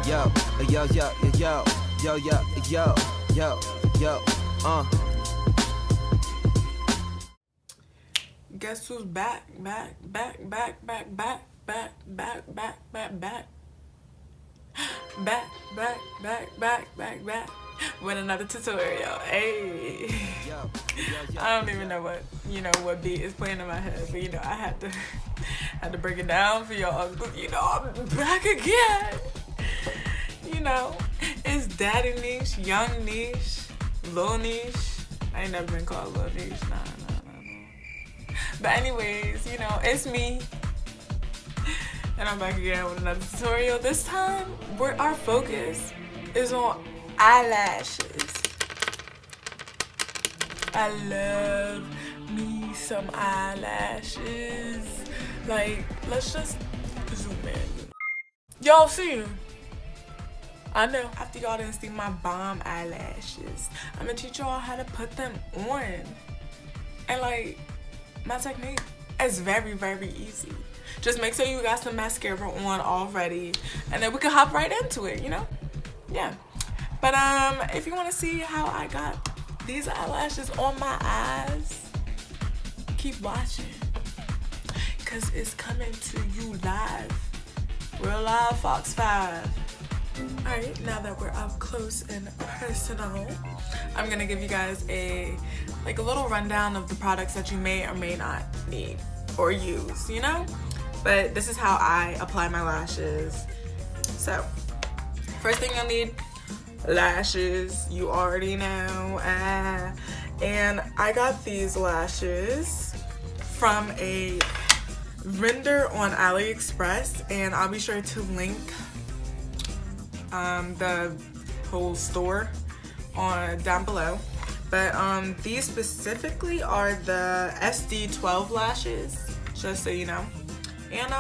yo, yo, yo, yo, yo, yo, yo, yo, yo, Guess who's back with another tutorial. Hey, I don't even know what beat is playing in my head, but I had to break it down for y'all. I'm back again. It's Daddy Nesh, Young Nesh, Lil Nesh. I ain't never been called Lil Nesh. Nah. But anyways, it's me. And I'm back again with another tutorial. This time, our focus is on eyelashes. I love me some eyelashes. Like, let's just zoom in. Y'all see them? I know. After y'all didn't see my bomb eyelashes, I'm gonna teach y'all how to put them on. And like, my technique is very, very easy. Just make sure you got some mascara on already, and then we can hop right into it, Yeah. But if you want to see how I got these eyelashes on my eyes, keep watching, cause it's coming to you live, real live Fox 5. Alright, now that we're up close and personal, I'm gonna give you guys a little rundown of the products that you may or may not need or use, But this is how I apply my lashes. So, first thing you'll need, lashes. You already know. And I got these lashes from a vendor on AliExpress, and I'll be sure to link the whole store down below. But these specifically are the SD12 lashes, just so you know. And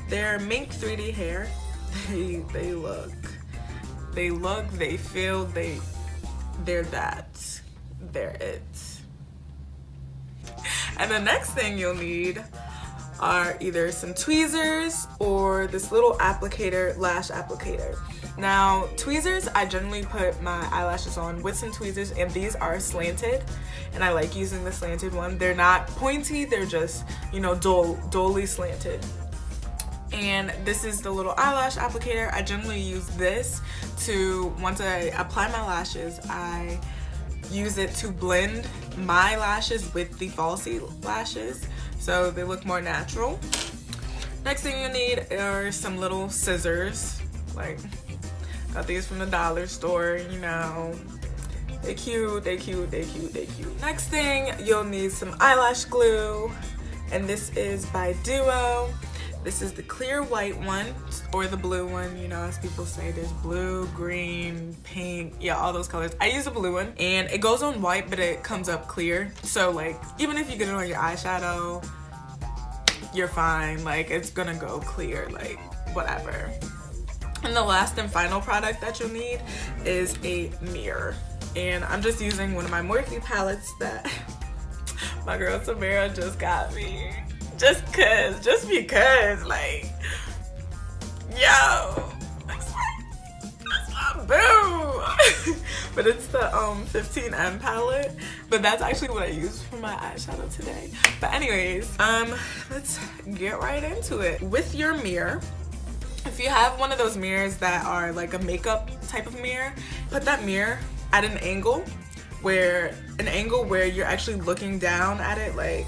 they're mink 3D hair. They look, they feel, they're that. They're it. And the next thing you'll need are either some tweezers or this little applicator, lash applicator. Now, tweezers, I generally put my eyelashes on with some tweezers, and these are slanted, and I like using the slanted one. They're not pointy, they're just, dully slanted. And this is the little eyelash applicator. I generally use this once I apply my lashes, I use it to blend my lashes with the Falsie lashes, so they look more natural. Next thing you need are some little scissors. Got these from the dollar store, They cute. Next thing, you'll need some eyelash glue, and this is by Duo. This is the clear white one, or the blue one, as people say. There's blue, green, pink, yeah, all those colors. I use the blue one, and it goes on white, but it comes up clear. So even if you get it on your eyeshadow, you're fine. It's gonna go clear, whatever. And the last and final product that you'll need is a mirror. And I'm just using one of my Morphe palettes that my girl Samara just got me. Just because, yo, that's my boo. But it's the 15M palette. But that's actually what I used for my eyeshadow today. But anyways, let's get right into it. With your mirror, if you have one of those mirrors that are a makeup type of mirror, put that mirror at an angle where you're actually looking down at it.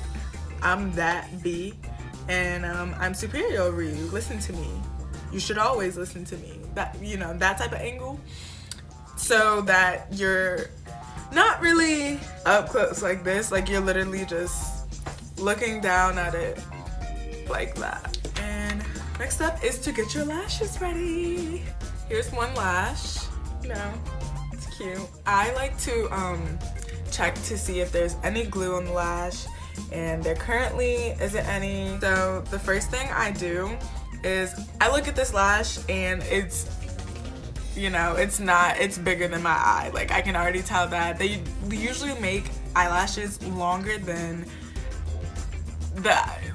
I'm that B, and I'm superior over you. Listen to me. You should always listen to me. That that type of angle, so that you're not really up close like this. You're literally just looking down at it like that. And next up is to get your lashes ready. Here's one lash. It's cute. I like to check to see if there's any glue on the lash, and there currently isn't any. So the first thing I do is I look at this lash, and it's it's bigger than my eye. I can already tell that. They usually make eyelashes longer than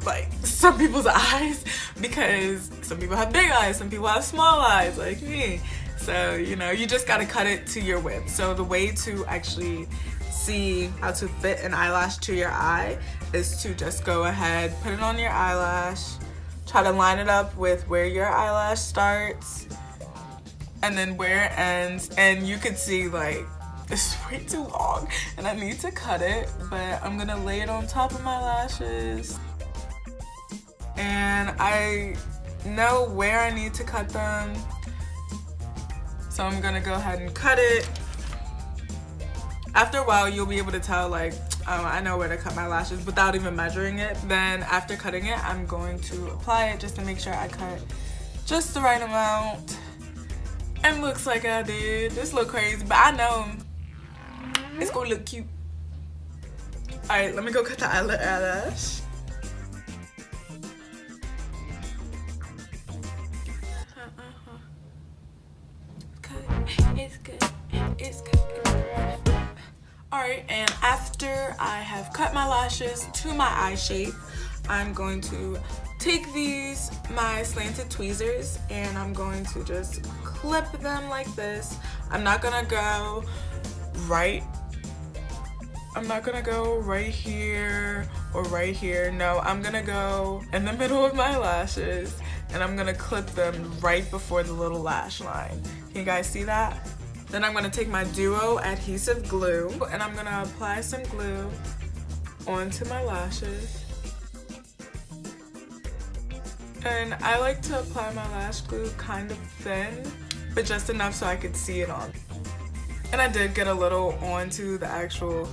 like some people's eyes, because some people have big eyes, some people have small eyes like me. So, you know, you just gotta cut it to your width. So the way to actually see how to fit an eyelash to your eye is to just go ahead, put it on your eyelash, try to line it up with where your eyelash starts and then where it ends. And you can see like this is way too long and I need to cut it, but I'm gonna lay it on top of my lashes. And I know where I need to cut them, so I'm gonna go ahead and cut it. After a while, you'll be able to tell, like, oh, I know where to cut my lashes without even measuring it. Then after cutting it, I'm going to apply it just to make sure I cut just the right amount. And looks like I did. This look crazy, but I know it's gonna look cute. All right, let me go cut the eyelash. It's good, it's good. Alright, and after I have cut my lashes to my eye shape, I'm going to take these, my slanted tweezers, and I'm going to just clip them like this. I'm not gonna go right here or right here. No, I'm gonna go in the middle of my lashes and I'm gonna clip them right before the little lash line. Can you guys see that? Then I'm gonna take my Duo adhesive glue and I'm gonna apply some glue onto my lashes. And I like to apply my lash glue kind of thin, but just enough so I could see it on. And I did get a little onto the actual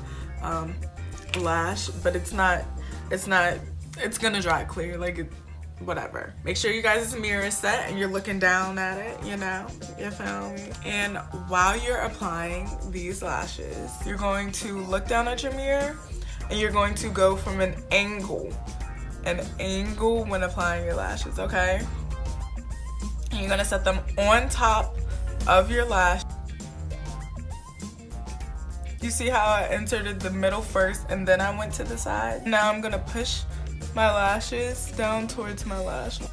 lash, but it's gonna dry clear, like whatever. Make sure you guys' mirror is set and you're looking down at it, you know, you feel me? And while you're applying these lashes, you're going to look down at your mirror and you're going to go from an angle when applying your lashes, okay? And you're gonna set them on top of your lash. You see how I inserted the middle first and then I went to the side? Now I'm gonna push my lashes down towards my lash line.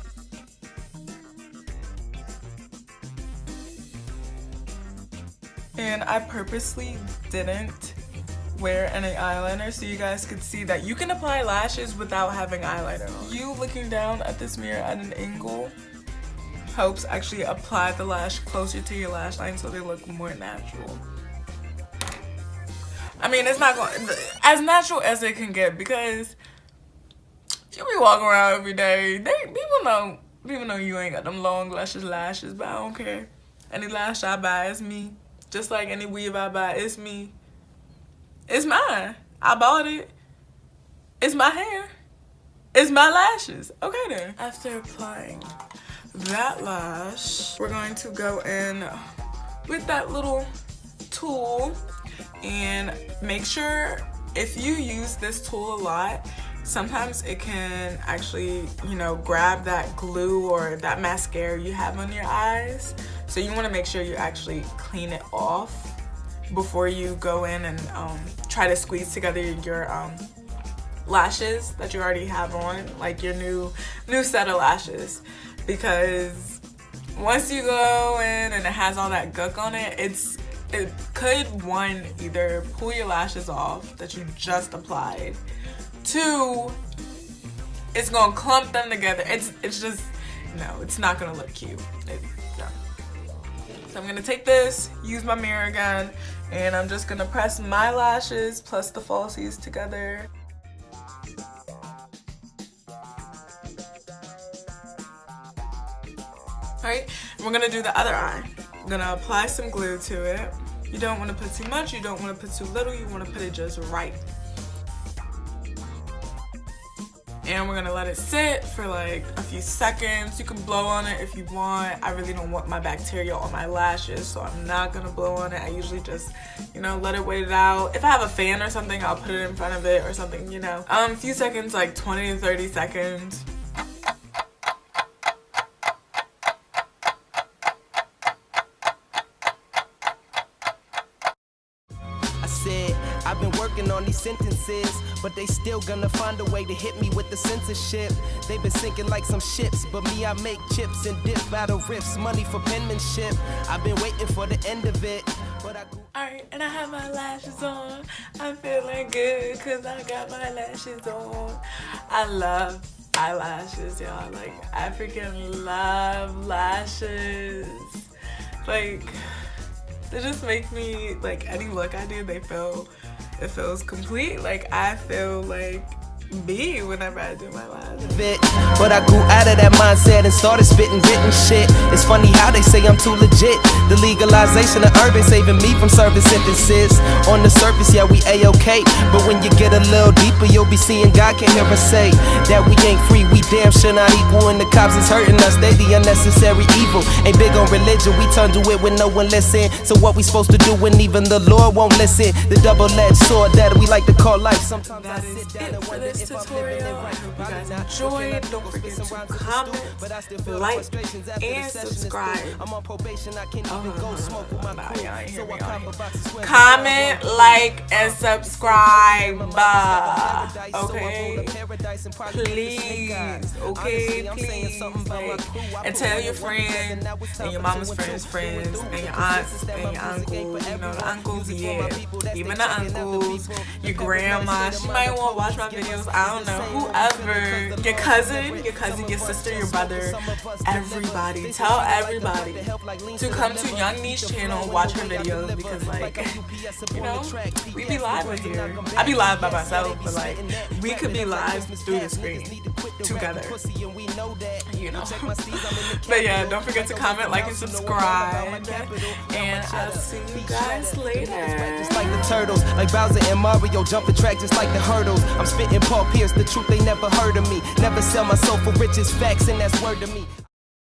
And I purposely didn't wear any eyeliner so you guys could see that you can apply lashes without having eyeliner on. You looking down at this mirror at an angle helps actually apply the lash closer to your lash line so they look more natural. I mean, it's not going as natural as it can get because you be walking around every day. People know you ain't got them long lashes, but I don't care. Any lash I buy is me. Just like any weave I buy, it's me. It's mine. I bought it. It's my hair. It's my lashes. Okay then. After applying that lash, we're going to go in with that little tool and make sure if you use this tool a lot, sometimes it can actually, you know, grab that glue or that mascara you have on your eyes. So you want to make sure you actually clean it off before you go in and try to squeeze together your lashes that you already have on, like your new set of lashes. Because once you go in and it has all that gunk on it, it could, one, either pull your lashes off that you just applied. Two, it's gonna clump them together. It's just, no, it's not gonna look cute. No. So I'm gonna take this, use my mirror again, and I'm just gonna press my lashes plus the falsies together. Alright, we're gonna do the other eye. I'm gonna apply some glue to it. You don't wanna put too much, you don't wanna put too little, you wanna put it just right. And we're gonna let it sit for like a few seconds. You can blow on it if you want. I really don't want my bacteria on my lashes, so I'm not gonna blow on it. I usually just, you know, let it wait it out. If I have a fan or something, I'll put it in front of it or something, you know. A few seconds, like 20 to 30 seconds. I said, I've been working on these sentences, but they still gonna find a way to hit me with the censorship. They've been sinking like some ships, but me, I make chips and dip out of riffs. Money for penmanship. I've been waiting for the end of it, but I grew. Alright, and I have my lashes on. I'm feeling good because I got my lashes on. I love eyelashes, y'all. Like, I freaking love lashes. Like, they just make me, like, any look I do, it feels complete. Like, I feel like me whenever I do my lashes. But I grew out of that mindset and started spitting written shit. It's funny how they say I'm too legit. The legalization of urban saving me from serving sentences. On the surface, yeah, we A-okay, but when you get a little deeper, you'll be seeing God can hear us say that we ain't free, we damn sure not equal, and the cops is hurting us. They the unnecessary evil. Ain't big on religion, we turn to it when no one listen. So what we supposed to do when even the Lord won't listen? The double-edged sword that we like to call life. Sometimes I sit down and wonder if I'm living it right. Hope you guys enjoyed. Don't forget to comment, like, and subscribe. I'm on probation, I can't even go smoke with my crew. So I cop a box of sweat. Comment, like, and subscribe. Okay? Please. Okay? Please. Like, and tell your friends, and your mama's friends, and your aunts, and your uncles. You know, the uncles, yeah. Even the uncles, your grandma. She might want to watch my videos. I don't know. Whoever. Your cousin, your sister, your brother. Everybody. Tell everybody to come to Young Nesh channel, watch her videos, because, like, you know, we be live with here. I be live by myself, but, like, we could be live through the screen together, you know. But yeah, don't forget to comment, like, and subscribe, and I'll see you guys later. Just like the turtles, like Bowser and Mario, jump the track just like the hurdles. I'm spitting Paul Pierce, the truth they never heard of me. Never sell my soul for riches, facts, and that's word to me.